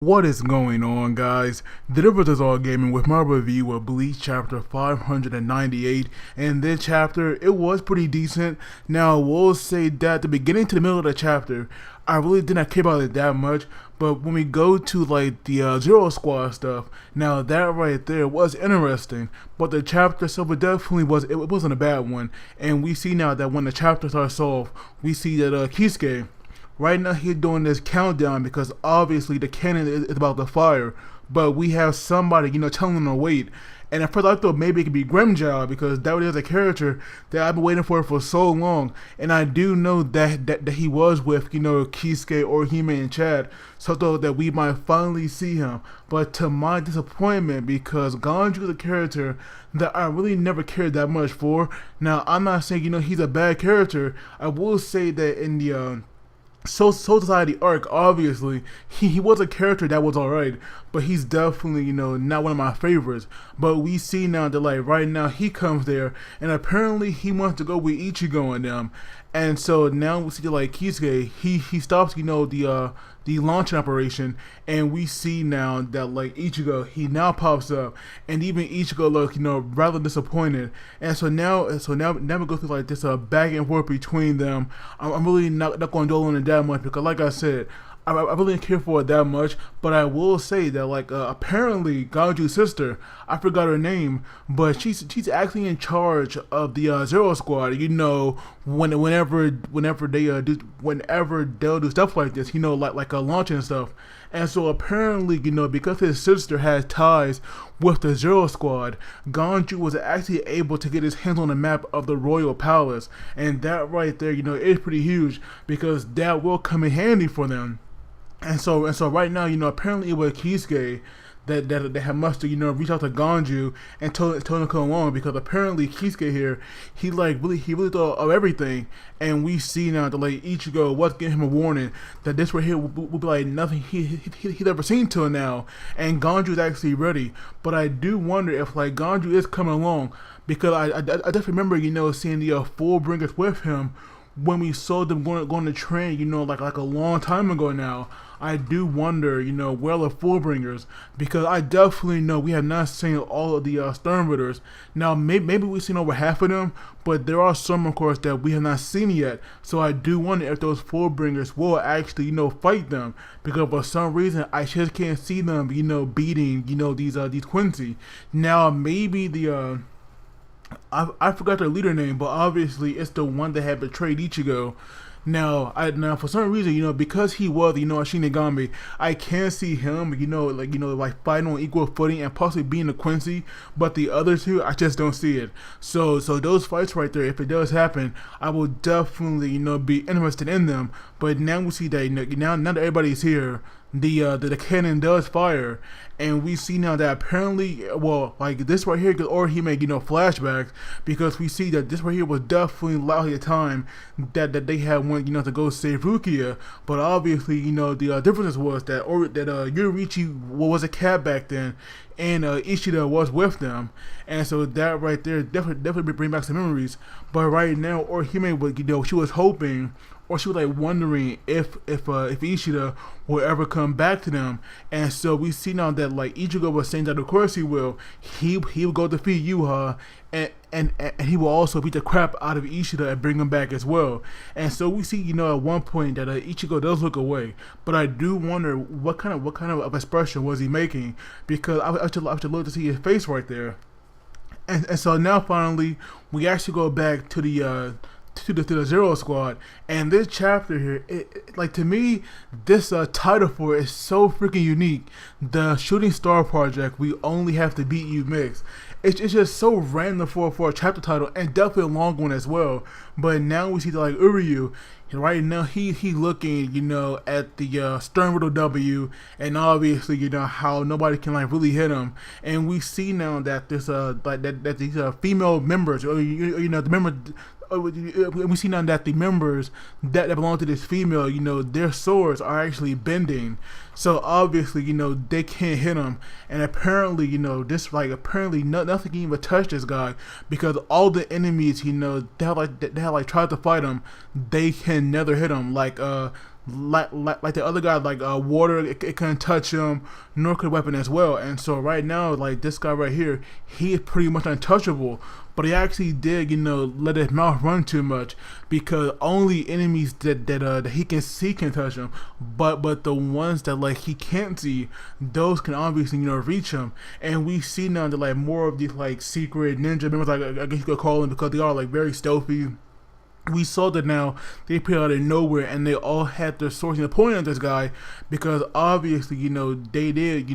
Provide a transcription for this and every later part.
What is going on, guys? The difference is all gaming with my review of Bleach chapter 598. And this chapter, it was pretty decent. Now, I will say that the beginning to the middle of the chapter, I really did not care about it that much. But when we go to like the Zero Squad stuff, now that right there was interesting. But the chapter itself, it definitely was. It wasn't a bad one. And we see now that when the chapter starts off, we see that Kisuke. Right now he's doing this countdown because obviously the cannon is about to fire, but we have somebody, telling him to wait. And at first I thought maybe it could be Grimmjow because that is a character that I've been waiting for so long. And I do know that he was with, Kisuke or Hime and Chad. So I thought that we might finally see him. But to my disappointment, because Ganju is a character that I really never cared that much for. Now I'm not saying, he's a bad character. I will say that in the Soul Society arc, obviously, he was a character that was alright, but he's definitely, not one of my favorites. But we see now that, like, right now he comes there, and apparently he wants to go with Ichigo and them. And so now we see that, like, Kisuke, he stops, the launching operation, and we see now that, like, Ichigo, he now pops up, and even Ichigo looks, rather disappointed. And so now we go through like this back and forth between them. I'm really not going to dwell on it that much because, like I said, I really didn't care for it that much, but I will say that, like, apparently Ganju's sister, I forgot her name, but she's actually in charge of the Zero Squad. Whenever they'll do stuff like this, like a launch and stuff. And so apparently, because his sister has ties with the Zero Squad, Ganju was actually able to get his hands on the map of the Royal Palace, and that right there, is pretty huge because that will come in handy for them. And so right now, apparently it was Kisuke that had must have, reached out to Ganju and told him to come along because apparently Kisuke here, he really thought of everything. And we see now that, like, Ichigo was giving him a warning that this right here will be like nothing he's ever seen till now. And Ganju is actually ready. But I do wonder if, like, Ganju is coming along because I just remember, seeing the Fullbringers with him when we saw them going to train, like a long time ago now. I do wonder, where are the Fullbringers? Because I definitely know we have not seen all of the Sternritters. Now, maybe we've seen over half of them, but there are some, of course, that we have not seen yet. So I do wonder if those Fullbringers will actually, fight them. Because for some reason, I just can't see them, beating, these Quincy. Now, maybe the I forgot their leader name, but obviously it's the one that had betrayed Ichigo. Now for some reason, because he was, a Shinigami, I can see him, like fighting on equal footing and possibly being a Quincy, but the other two, I just don't see it. So those fights right there, if it does happen, I will definitely, be interested in them. But now we see that, now that everybody's here, the cannon does fire, and we see now that apparently, well, like this right here, or he may flashbacks because we see that this right here was definitely likely a time that they had went to go save Rukia, but obviously the difference was that Yuriichi was a cat back then, and Ishida was with them, and so that right there definitely bring back some memories. But right now, Orihime was she was hoping, or she was like wondering if Ishida will ever come back to them. And so we see now that, like, Ichigo was saying that of course he will. He will go defeat Yuha, and he will also beat the crap out of Ishida and bring him back as well. And so we see, at one point that Ichigo does look away, but I do wonder what kind of expression was he making, because I should look to see his face right there. And so now finally we actually go back to the Zero Squad, and this chapter here, like, to me, this title for it is so freaking unique. The Shooting Star Project, we only have to beat you mix. It's just so random for a chapter title, and definitely a long one as well. But now we see that, like, Uryu, right now he looking, at the Stern Riddle W, and obviously, how nobody can, like, really hit him. And we see now that this that these female members, or the member. We see now that the members that belong to this female, their swords are actually bending. So obviously, they can't hit him. And apparently, apparently nothing can even touch this guy because all the enemies, they have tried to fight him. They can never hit him. like the other guy, like water, it couldn't touch him, nor could weapon as well. And so right now, like this guy right here, he is pretty much untouchable. But he actually did, let his mouth run too much, because only enemies that he can see can touch him. But the ones that like he can't see, those can obviously reach him. And we see now that like more of these like secret ninja members, like I guess you could call them, because they are like very stealthy. We saw that now they appear out of nowhere, and they all had their swords pointing at this guy, because obviously they did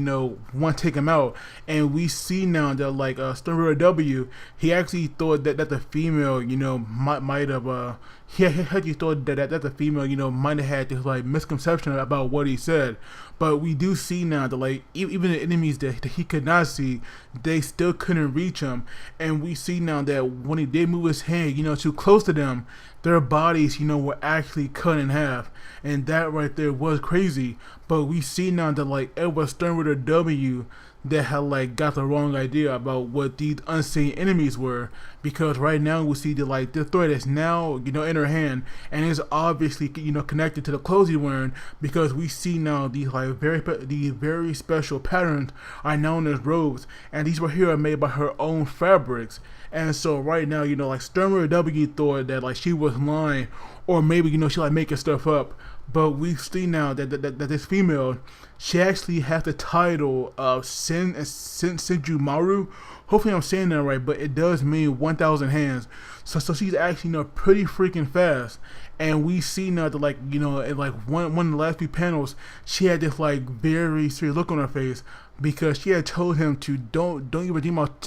want to take him out. And we see now that like Senjumaru W, he actually thought that the female might have he actually thought that the female might have had this like misconception about what he said. But we do see now that like even the enemies that he could not see, they still couldn't reach him. And we see now that when he did move his hand too close to them, their bodies were actually cut in half. And that right there was crazy. But we see now that like it was Senjumaru W that had like got the wrong idea about what these unseen enemies were, because right now we see that like the threat is now in her hand, and is obviously connected to the clothes he's wearing, because we see now these like very special patterns are known as robes, and these were here are made by her own fabrics. And so right now like Senjumaru W thought that like she was lying, or maybe she like making stuff up. But we see now that this female, she actually has the title of Senjumaru. Hopefully I'm saying that right, but it does mean 1,000 hands. So she's actually pretty freaking fast. And we see now that like in like one of the last few panels, she had this like very serious look on her face, because she had told him to don't even dream about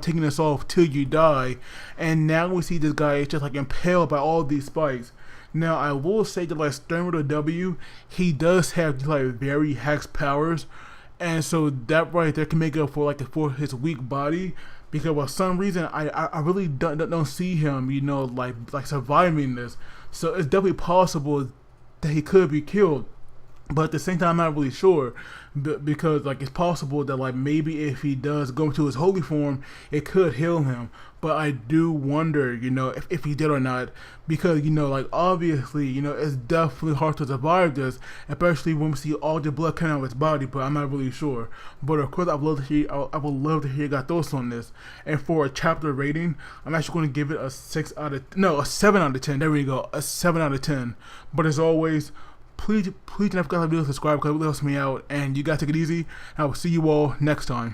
taking this off till you die. And now we see this guy is just like impaled by all these spikes. Now I will say that like Senjumaru W, he does have these like very hex powers, and so that right there can make up for his weak body, because for some reason I really don't see him like surviving this. So it's definitely possible that he could be killed. But at the same time, I'm not really sure, because like it's possible that like maybe if he does go into his holy form, it could heal him. But I do wonder, if he did or not, because like obviously, it's definitely hard to survive this, especially when we see all the blood coming out of his body. But I'm not really sure. But of course, I would love to hear your thoughts on this. And for a chapter rating, I'm actually going to give it a 7 out of 10. There we go, a 7 out of 10. But as always, please don't forget to subscribe, because it really helps me out. And you guys take it easy. I will see you all next time.